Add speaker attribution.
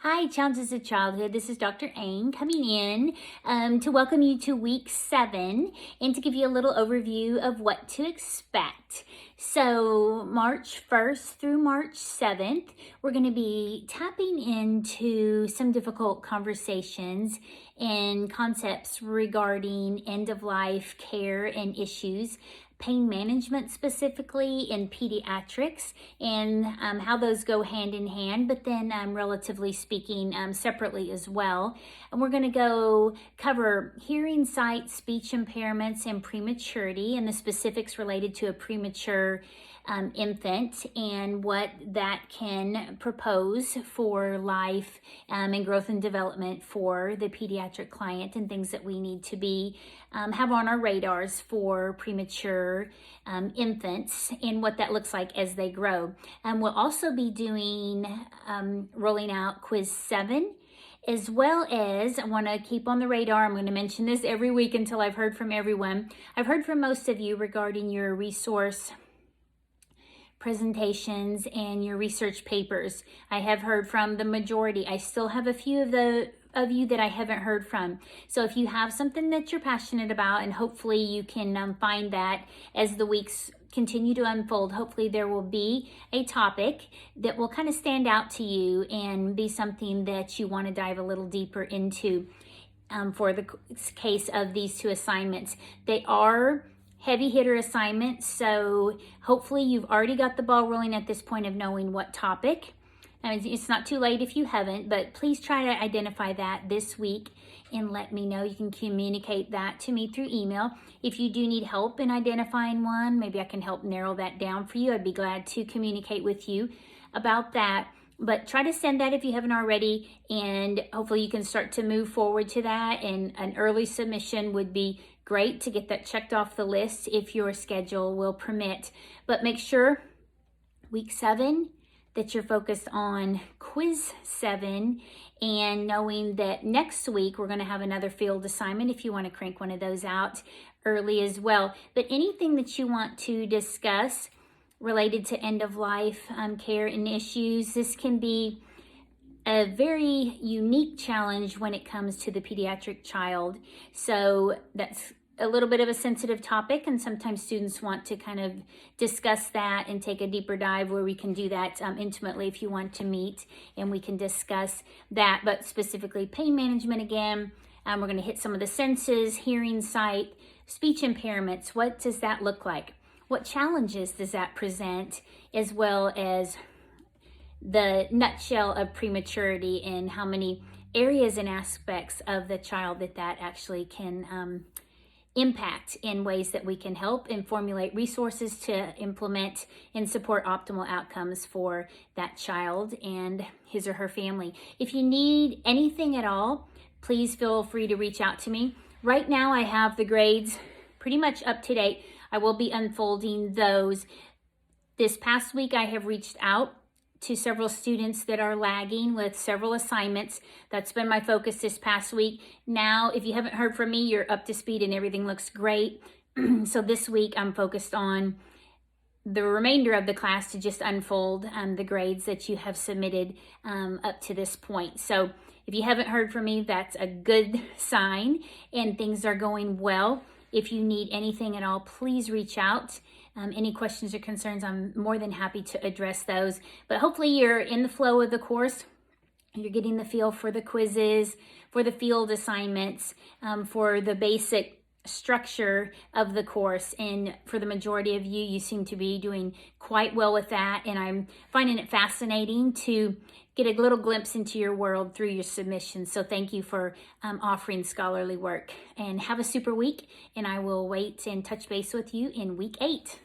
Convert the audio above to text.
Speaker 1: Hi, Challenges of Childhood. This is Dr. Ain coming in to welcome you to week 7 and to give you a little overview of what to expect. So March 1st through March 7th, we're going to be tapping into some difficult conversations and concepts regarding end-of-life care and issues, pain management specifically in pediatrics, and how those go hand in hand, but then relatively speaking separately as well. And we're going to go cover hearing, sight, speech impairments, and prematurity, and the specifics related to a premature infant and what that can propose for life and growth and development for the pediatric client, and things that we need to be have on our radars for premature infants and what that looks like as they grow. We'll also be doing rolling out quiz 7, as well as I want to keep on the radar. I'm going to mention this every week until I've heard from everyone. I've heard from most of you regarding your resource presentations and your research papers. I have heard from the majority. I still have a few of you that I haven't heard from. So if you have something that you're passionate about, and hopefully you can find that as the weeks continue to unfold, hopefully there will be a topic that will kind of stand out to you and be something that you want to dive a little deeper into for the case of these 2 assignments. They are heavy hitter assignments, so hopefully you've already got the ball rolling at this point of knowing what topic. It's not too late if you haven't, but please try to identify that this week and let me know. You can communicate that to me through email. If you do need help in identifying one, maybe I can help narrow that down for you. I'd be glad to communicate with you about that. But try to send that if you haven't already, and hopefully you can start to move forward to that. And an early submission would be great to get that checked off the list if your schedule will permit. But make sure week 7 that you're focused on quiz 7, and knowing that next week we're going to have another field assignment if you want to crank one of those out early as well. But anything that you want to discuss related to end-of-life care and issues, this can be a very unique challenge when it comes to the pediatric child. So that's a little bit of a sensitive topic, and sometimes students want to kind of discuss that and take a deeper dive, where we can do that intimately if you want to meet and we can discuss that. But specifically pain management again, we're going to hit some of the senses, hearing, sight, speech impairments. What does that look like? What challenges does that present, as well as the nutshell of prematurity and how many areas and aspects of the child that actually can impact in ways that we can help and formulate resources to implement and support optimal outcomes for that child and his or her family. If you need anything at all, please feel free to reach out to me. Right now I have the grades pretty much up to date. I will be unfolding those. This past week I have reached out to several students that are lagging with several assignments. That's been my focus this past week. Now, if you haven't heard from me, you're up to speed and everything looks great. So this week I'm focused on the remainder of the class to just unfold the grades that you have submitted up to this point. So if you haven't heard from me, that's a good sign and things are going well. If you need anything at all, please reach out. Any questions or concerns, I'm more than happy to address those. But hopefully you're in the flow of the course. You're getting the feel for the quizzes, for the field assignments, for the basic structure of the course. And for the majority of you, you seem to be doing quite well with that. And I'm finding it fascinating to get a little glimpse into your world through your submissions. So thank you for offering scholarly work. And have a super week. And I will wait and touch base with you in week 8.